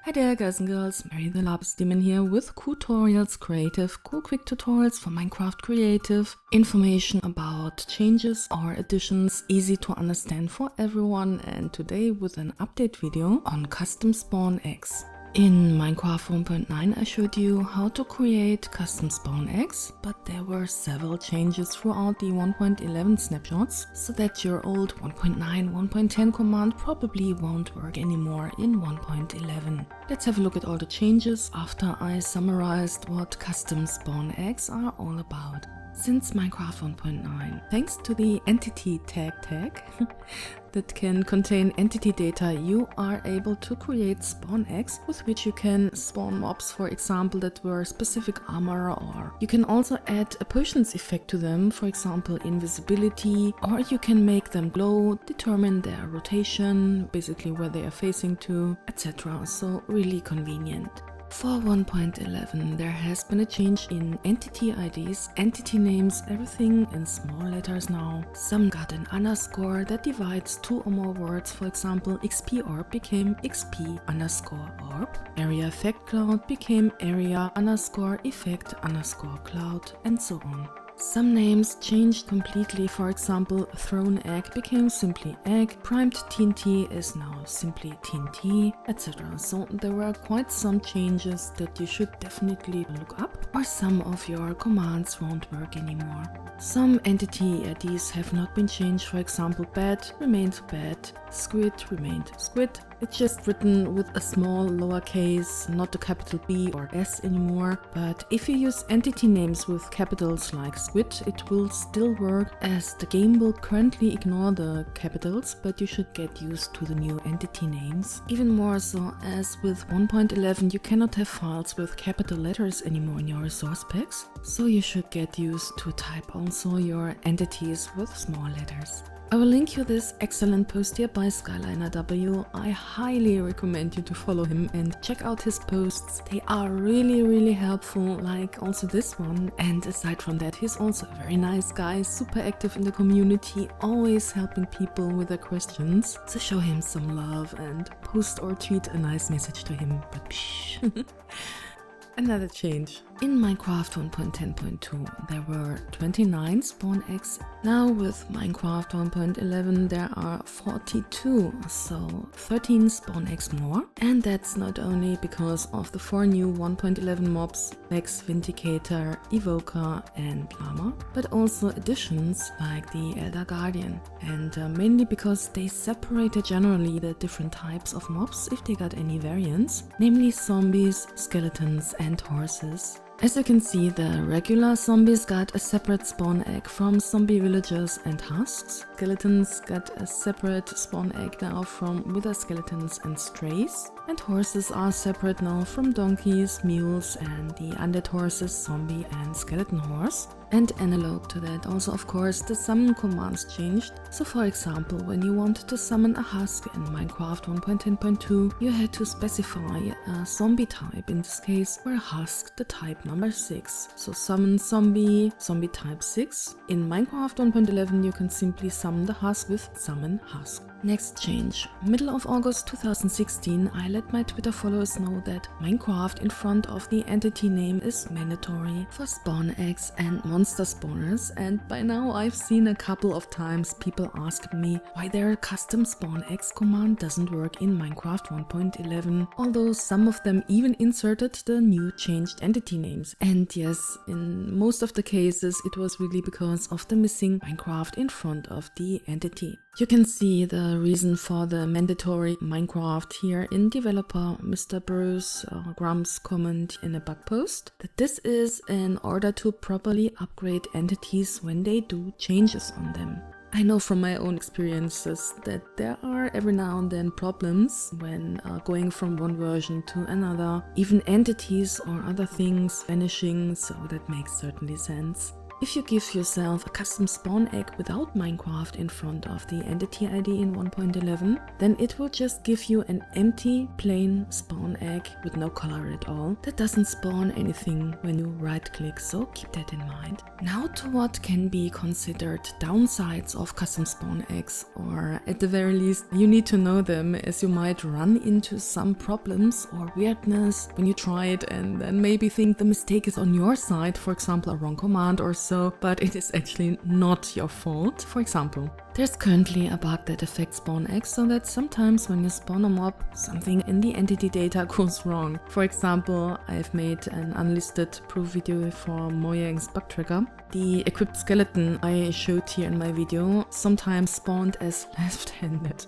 Hi there guys and girls, Meri the LapisDemon here with cool tutorials, cool quick tutorials for Minecraft Creative, information about changes or additions, easy to understand for everyone, and today with an update video on custom spawn eggs. In Minecraft 1.9 I showed you how to create custom spawn eggs, but there were several changes throughout the 1.11 snapshots, so that your old 1.9, 1.10 command probably won't work anymore in 1.11. Let's have a look at all the changes after I summarized what custom spawn eggs are all about. Since Minecraft 1.9, thanks to the EntityTag tag that can contain entity data, you are able to create spawn eggs with which you can spawn mobs, for example, that were specific armor, or you can also add a potions effect to them, for example invisibility, or you can make them glow, determine their rotation, basically where they are facing to, etc. So really convenient. For 1.11 there has been a change in entity IDs, entity names, everything in small letters now. Some got an underscore that divides two or more words, for example XP orb became XP underscore orb, area effect cloud became area underscore effect underscore cloud, and so on. Some names changed completely, for example thrown egg became simply egg, primed TNT is now simply TNT, etc. So there were quite some changes that you should definitely look up, or some of your commands won't work anymore. Some entity IDs have not been changed, for example bat remained bat, squid remained squid. It's just written with a small lowercase, not a capital B or S anymore, but if you use entity names with capitals like squid, it will still work, as the game will currently ignore the capitals, but you should get used to the new entity names. Even more so, as with 1.11 you cannot have files with capital letters anymore in your resource packs, so you should get used to type also your entities with small letters. I will link you this excellent post here by Skyliner W. I highly recommend you to follow him and check out his posts. They are really helpful, like also this one. And aside from that, he's also a very nice guy, super active in the community, always helping people with their questions. So show him some love and post or tweet a nice message to him, but psh. Another change. In Minecraft 1.10.2 there were 29 spawn eggs. Now with Minecraft 1.11 there are 42, so 13 spawn eggs more. And that's not only because of the 4 new 1.11 mobs, Vex, Vindicator, Evoker and Llama, but also additions like the Elder Guardian. And mainly because they separated generally the different types of mobs if they got any variants, namely zombies, skeletons and horses. As you can see, the regular zombies got a separate spawn egg from zombie villagers and husks. Skeletons got a separate spawn egg now from wither skeletons and strays. And horses are separate now from donkeys, mules and the undead horses, zombie and skeleton horse. And analog to that also, of course, the summon commands changed. So for example, when you wanted to summon a husk in Minecraft 1.10.2, you had to specify a zombie type, in this case for a husk the type number 6. So summon zombie, zombie type 6. In Minecraft 1.11 you can simply summon the husk with summon husk. Next change. Middle of August 2016 I let my Twitter followers know that Minecraft in front of the entity name is mandatory for spawn eggs and monster spawners, and by now I've seen a couple of times people asking me why their custom spawn eggs command doesn't work in Minecraft 1.11, although some of them even inserted the new changed entity names. And yes, in most of the cases it was really because of the missing Minecraft in front of the entity. You can see the reason for the mandatory Minecraft here in developer Mr. Bruce Grump's comment in a bug post, that this is in order to properly upgrade entities when they do changes on them. I know from my own experiences that there are every now and then problems when going from one version to another, even entities or other things vanishing, so that makes certainly sense. If you give yourself a custom spawn egg without Minecraft in front of the entity ID in 1.11, then it will just give you an empty plain spawn egg with no color at all. That doesn't spawn anything when you right click, so keep that in mind. Now to what can be considered downsides of custom spawn eggs, or at the very least you need to know them, as you might run into some problems or weirdness when you try it and then maybe think the mistake is on your side, for example a wrong command or so, but it is actually not your fault. For example, there's currently a bug that affects spawn eggs so that sometimes when you spawn a mob, something in the entity data goes wrong. For example, I've made an unlisted proof video for Mojang's bug tracker. The equipped skeleton I showed here in my video sometimes spawned as left-handed.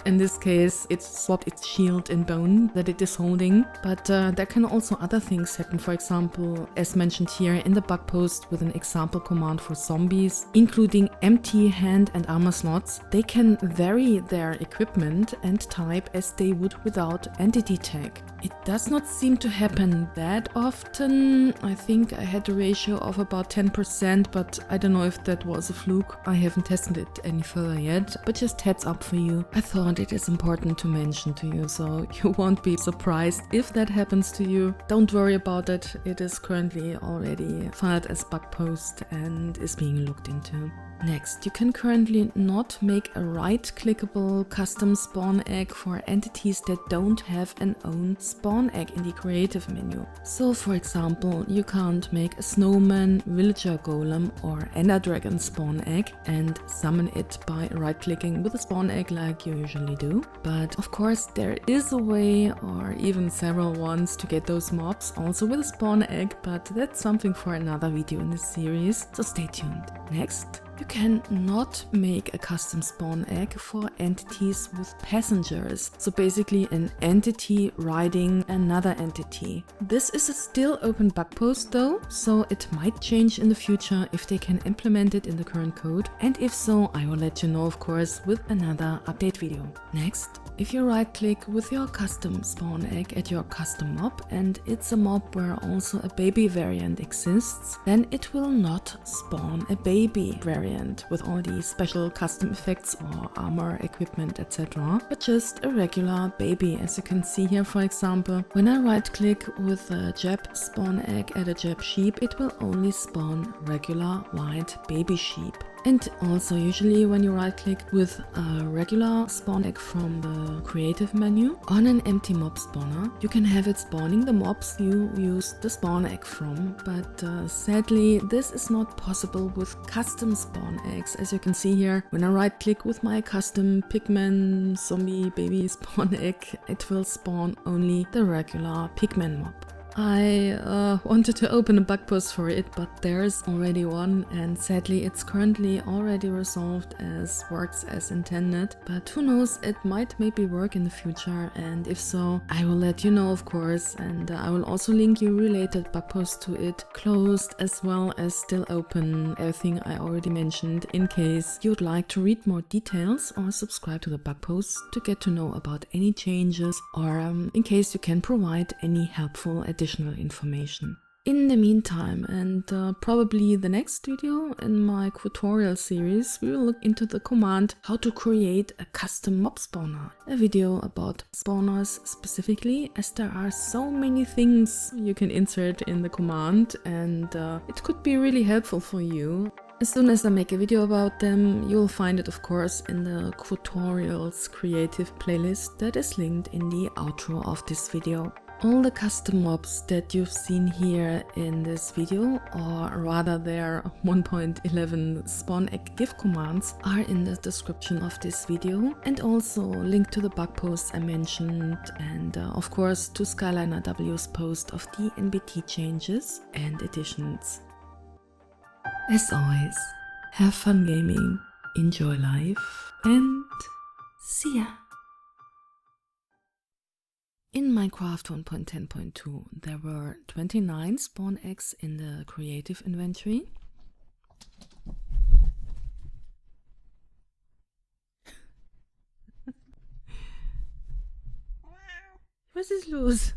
In this case, it swapped its shield and bone that it is holding, but there can also other things happen. For example, as mentioned here in the bug post with an example command for zombies, including empty hand and armor slots, they can vary their equipment and type as they would without EntityTag. It does not seem to happen that often. I think I had a ratio of about 10%, but I don't know if that was a fluke. I haven't tested it any further yet, but just heads up for you. I thought it is important to mention to you, so you won't be surprised if that happens to you. Don't worry about it. It is currently already filed as bug post and is being looked into. Next, you can currently not make a right-clickable custom spawn egg for entities that don't have an own spawn egg in the creative menu. So for example, you can't make a snowman, villager golem or ender dragon spawn egg and summon it by right-clicking with a spawn egg like you usually do. But of course there is a way, or even several ones, to get those mobs also with a spawn egg, but that's something for another video in this series, so stay tuned. Next, you can not make a custom spawn egg for entities with passengers, so basically an entity riding another entity. This is a still open bug post though, so it might change in the future if they can implement it in the current code, and if so, I will let you know of course with another update video. Next, if you right click with your custom spawn egg at your custom mob and it's a mob where also a baby variant exists, then it will not spawn a baby variant with all the special custom effects or armor, equipment, etc. but just a regular baby. As you can see here, for example, when I right click with a Jeb spawn egg at a Jeb sheep, it will only spawn regular white baby sheep. And also usually when you right click with a regular spawn egg from the creative menu on an empty mob spawner, you can have it spawning the mobs you used the spawn egg from, but sadly this is not possible with custom spawn eggs. As you can see here, when I right click with my custom pigman zombie baby spawn egg, it will spawn only the regular pigman mob. I wanted to open a bug post for it, but there's already one, and sadly it's currently already resolved as works as intended, but who knows, it might maybe work in the future, and if so, I will let you know of course, and I will also link you related bug posts to it, closed as well as still open, everything I already mentioned, in case you'd like to read more details or subscribe to the bug posts to get to know about any changes, or in case you can provide any helpful additional information. In the meantime, and probably the next video in my tutorial series, we will look into the command how to create a custom mob spawner. A video about spawners specifically, as there are so many things you can insert in the command, and it could be really helpful for you. As soon as I make a video about them, you'll find it of course in the tutorials creative playlist that is linked in the outro of this video. All the custom mobs that you've seen here in this video, or rather their 1.11 spawn egg give commands, are in the description of this video, and also linked to the bug posts I mentioned, and of course to Skyliner W's post of the NBT changes and additions. As always, have fun gaming, enjoy life, and see ya! In Minecraft 1.10.2 there were 29 spawn eggs in the creative inventory. Was ist los?